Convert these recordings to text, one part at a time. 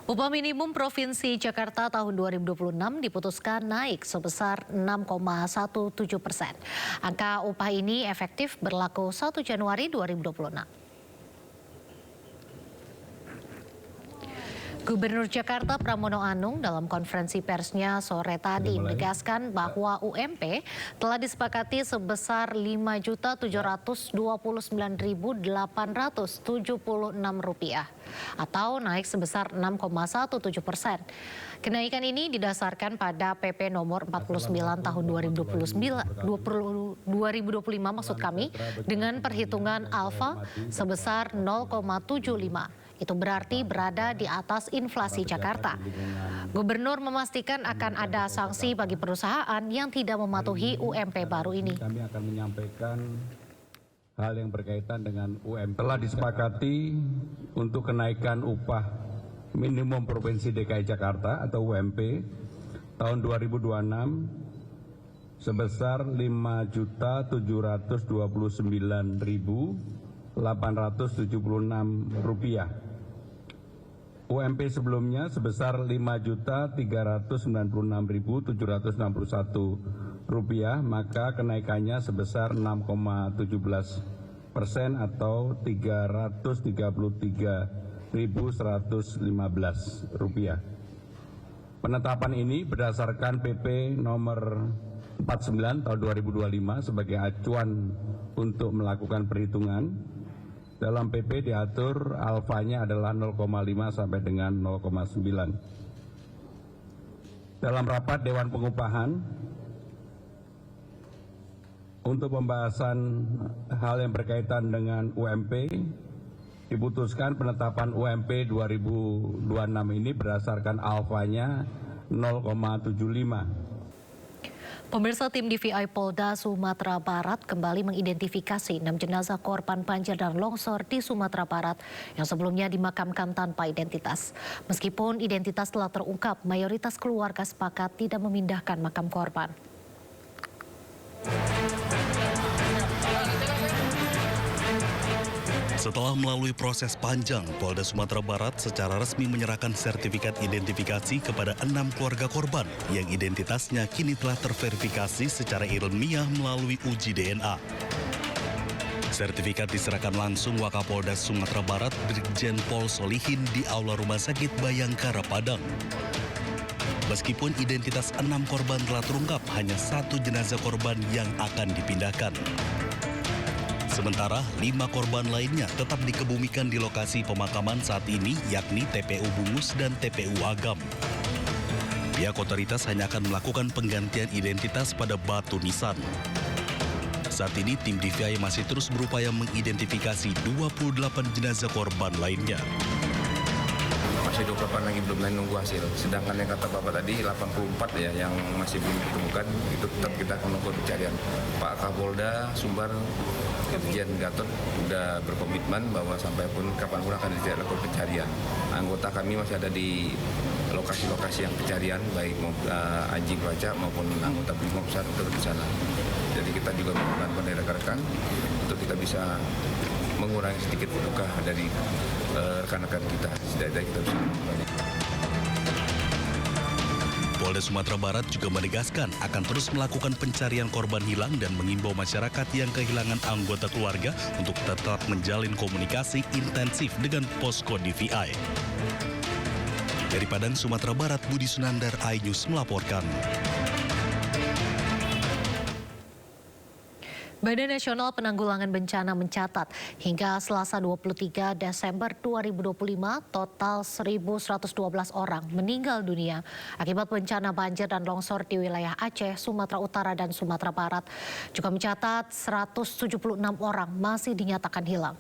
Upah minimum Provinsi Jakarta tahun 2026 diputuskan naik sebesar 6,17%. Angka upah ini efektif berlaku 1 Januari 2026. Gubernur Jakarta Pramono Anung dalam konferensi persnya sore tadi menegaskan bahwa UMP telah disepakati sebesar Rp5.079.876 atau naik sebesar 6,17%. Kenaikan ini didasarkan pada PP nomor 49 tahun 2025 maksud kami dengan perhitungan alfa sebesar 0,75. Itu berarti berada di atas inflasi Jakarta. Gubernur memastikan akan ada sanksi bagi perusahaan yang tidak mematuhi UMP baru ini. Kami akan menyampaikan hal yang berkaitan dengan UMP. Telah disepakati untuk kenaikan upah minimum Provinsi DKI Jakarta atau UMP tahun 2026 sebesar Rp5.079.876. UMP sebelumnya sebesar Rp5.396.761, maka kenaikannya sebesar 6,17% atau Rp333.115. Penetapan ini berdasarkan PP nomor 49 tahun 2025 sebagai acuan untuk melakukan perhitungan. Dalam PP diatur alfanya adalah 0,5 sampai dengan 0,9. Dalam rapat Dewan Pengupahan untuk pembahasan hal yang berkaitan dengan UMP, diputuskan penetapan UMP 2026 ini berdasarkan alfanya 0,75. Pemirsa, tim DVI Polda Sumatera Barat kembali mengidentifikasi 6 jenazah korban banjir dan longsor di Sumatera Barat yang sebelumnya dimakamkan tanpa identitas. Meskipun identitas telah terungkap, mayoritas keluarga sepakat tidak memindahkan makam korban. Setelah melalui proses panjang, Polda Sumatera Barat secara resmi menyerahkan sertifikat identifikasi kepada 6 keluarga korban yang identitasnya kini telah terverifikasi secara ilmiah melalui uji DNA. Sertifikat diserahkan langsung Wakapolda Sumatera Barat Brigjen Pol Solihin di Aula Rumah Sakit Bayangkara Padang. Meskipun identitas 6 korban telah terungkap, hanya 1 jenazah korban yang akan dipindahkan. Sementara 5 korban lainnya tetap dikebumikan di lokasi pemakaman saat ini, yakni TPU Bungus dan TPU Agam. Pihak otoritas hanya akan melakukan penggantian identitas pada batu nisan. Saat ini tim DVI masih terus berupaya mengidentifikasi 28 jenazah korban lainnya. Masih 28 lagi belum nunggu hasil. Sedangkan yang kata Bapak tadi 84 ya yang masih belum ditemukan, itu tetap kita akan melakukan pencarian. Pak Kapolda Sumbar Irjen Gatot sudah berkomitmen bahwa sampai pun kapanpun akan dilakukan pencarian. Anggota kami masih ada di lokasi-lokasi yang pencarian, baik anjing pelacak maupun anggota Brimob saat itu di sana. Jadi kita juga melakukan dari rekan-rekan untuk kita bisa mengurangi sedikit duka dari rekan-rekan kita. Setidaknya kita bisa mengurangi. Polda Sumatera Barat juga menegaskan akan terus melakukan pencarian korban hilang dan mengimbau masyarakat yang kehilangan anggota keluarga untuk tetap menjalin komunikasi intensif dengan posko DVI. Dari Padang, Sumatera Barat, Budi Sunandar, iNews melaporkan. Badan Nasional Penanggulangan Bencana mencatat hingga Selasa 23 Desember 2025 total 1.112 orang meninggal dunia akibat bencana banjir dan longsor di wilayah Aceh, Sumatera Utara, dan Sumatera Barat. Juga mencatat 176 orang masih dinyatakan hilang.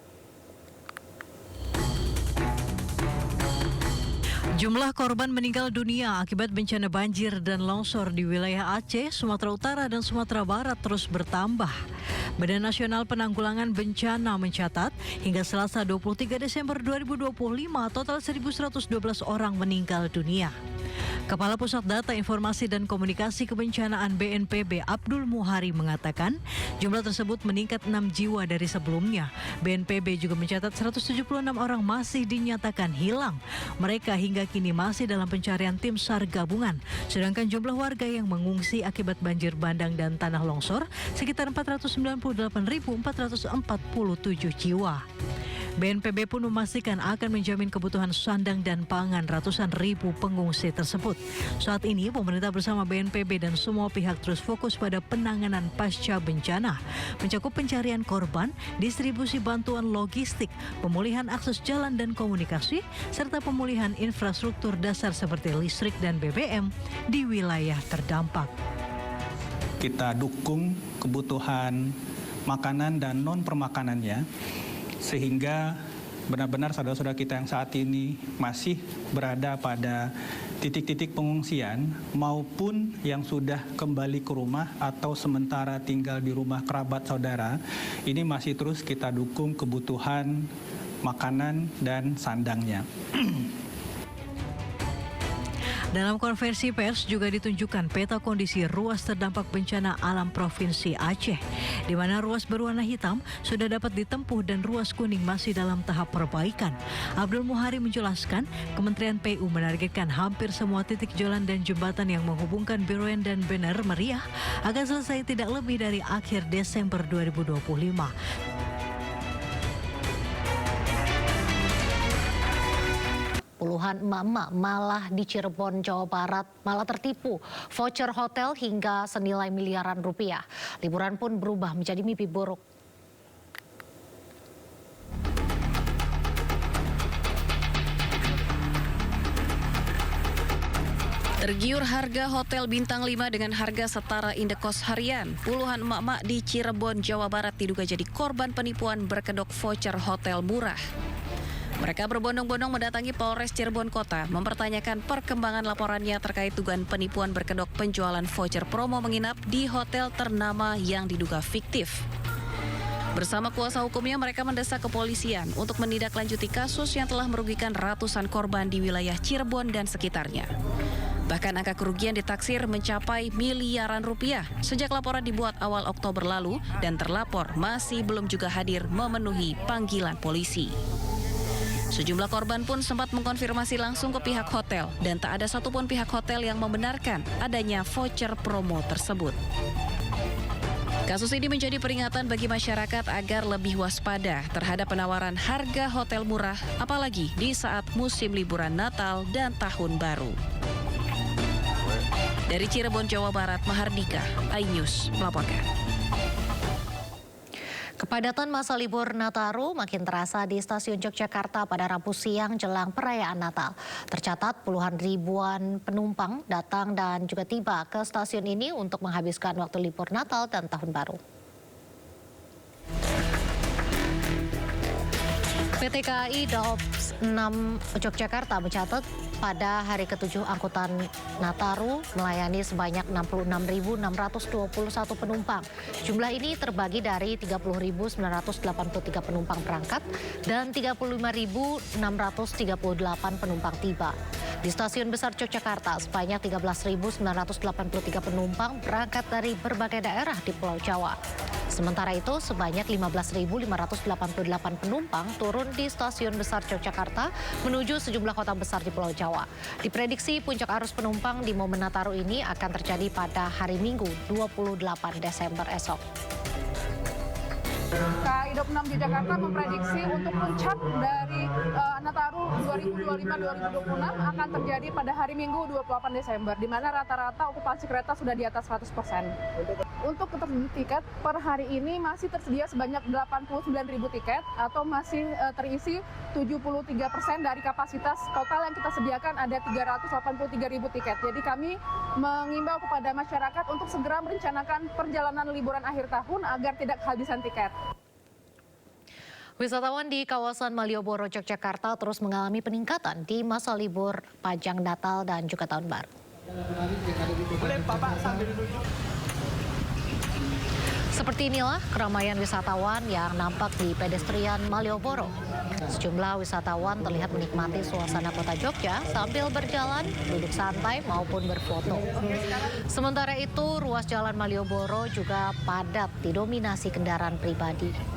Jumlah korban meninggal dunia akibat bencana banjir dan longsor di wilayah Aceh, Sumatera Utara, dan Sumatera Barat terus bertambah. Badan Nasional Penanggulangan Bencana mencatat hingga Selasa 23 Desember 2025 total 1.112 orang meninggal dunia. Kepala Pusat Data Informasi dan Komunikasi Kebencanaan BNPB Abdul Muhari mengatakan jumlah tersebut meningkat 6 jiwa dari sebelumnya. BNPB juga mencatat 176 orang masih dinyatakan hilang. Mereka hingga kini masih dalam pencarian tim SAR gabungan. Sedangkan jumlah warga yang mengungsi akibat banjir bandang dan tanah longsor sekitar 498.447 jiwa. BNPB pun memastikan akan menjamin kebutuhan sandang dan pangan ratusan ribu pengungsi tersebut. Saat ini pemerintah bersama BNPB dan semua pihak terus fokus pada penanganan pasca bencana, mencakup pencarian korban, distribusi bantuan logistik, pemulihan akses jalan dan komunikasi, serta pemulihan infrastruktur dasar seperti listrik dan BBM di wilayah terdampak. Kita dukung kebutuhan makanan dan non-permakanannya, sehingga benar-benar saudara-saudara kita yang saat ini masih berada pada titik-titik pengungsian maupun yang sudah kembali ke rumah atau sementara tinggal di rumah kerabat saudara, ini masih terus kita dukung kebutuhan makanan dan sandangnya. Dalam konferensi pers juga ditunjukkan peta kondisi ruas terdampak bencana alam Provinsi Aceh, di mana ruas berwarna hitam sudah dapat ditempuh dan ruas kuning masih dalam tahap perbaikan. Abdul Muhari menjelaskan, Kementerian PU menargetkan hampir semua titik jalan dan jembatan yang menghubungkan Biroen dan Bener Meriah akan selesai tidak lebih dari akhir Desember 2025. Puluhan emak-emak malah di Cirebon, Jawa Barat malah tertipu voucher hotel hingga senilai miliaran rupiah. Liburan pun berubah menjadi mimpi buruk. Tergiur harga hotel bintang 5 dengan harga setara indekos harian, puluhan emak-emak di Cirebon, Jawa Barat diduga jadi korban penipuan berkedok voucher hotel murah. Mereka berbondong-bondong mendatangi Polres Cirebon Kota mempertanyakan perkembangan laporannya terkait dugaan penipuan berkedok penjualan voucher promo menginap di hotel ternama yang diduga fiktif. Bersama kuasa hukumnya, mereka mendesak kepolisian untuk menindaklanjuti kasus yang telah merugikan ratusan korban di wilayah Cirebon dan sekitarnya. Bahkan angka kerugian ditaksir mencapai miliaran rupiah sejak laporan dibuat awal Oktober lalu dan terlapor masih belum juga hadir memenuhi panggilan polisi. Sejumlah korban pun sempat mengkonfirmasi langsung ke pihak hotel dan tak ada satupun pihak hotel yang membenarkan adanya voucher promo tersebut. Kasus ini menjadi peringatan bagi masyarakat agar lebih waspada terhadap penawaran harga hotel murah, apalagi di saat musim liburan Natal dan Tahun Baru. Dari Cirebon, Jawa Barat, Mahardika, iNews melaporkan. Kepadatan masa libur Nataru makin terasa di stasiun Yogyakarta pada Rabu siang jelang perayaan Natal. Tercatat puluhan ribuan penumpang datang dan juga tiba ke stasiun ini untuk menghabiskan waktu libur Natal dan Tahun Baru. PT KAI Daob 6 Yogyakarta mencatat pada hari ke-7 angkutan Nataru melayani sebanyak 66.621 penumpang. Jumlah ini terbagi dari 30.983 penumpang berangkat dan 35.638 penumpang tiba. Di Stasiun Besar Yogyakarta sebanyak 13.983 penumpang berangkat dari berbagai daerah di Pulau Jawa. Sementara itu sebanyak 15.588 penumpang turun di Stasiun Besar Yogyakarta menuju sejumlah kota besar di Pulau Jawa. Diprediksi puncak arus penumpang di momen Nataru ini akan terjadi pada hari Minggu 28 Desember esok. KAI Daob 6 di Jakarta memprediksi untuk puncak dari Nataru 2025-2026 akan terjadi pada hari Minggu 28 Desember, di mana rata-rata okupasi kereta sudah di atas 100%. Untuk ketersediaan tiket per hari ini masih tersedia sebanyak 89.000 tiket atau masih terisi 73% dari kapasitas total yang kita sediakan ada 383.000 tiket. Jadi kami mengimbau kepada masyarakat untuk segera merencanakan perjalanan liburan akhir tahun agar tidak kehabisan tiket. Wisatawan di kawasan Malioboro, Yogyakarta terus mengalami peningkatan di masa libur panjang Natal dan juga Tahun Baru. Seperti inilah keramaian wisatawan yang nampak di pedestrian Malioboro. Sejumlah wisatawan terlihat menikmati suasana kota Jogja sambil berjalan, duduk santai maupun berfoto. Sementara itu, ruas jalan Malioboro juga padat didominasi kendaraan pribadi.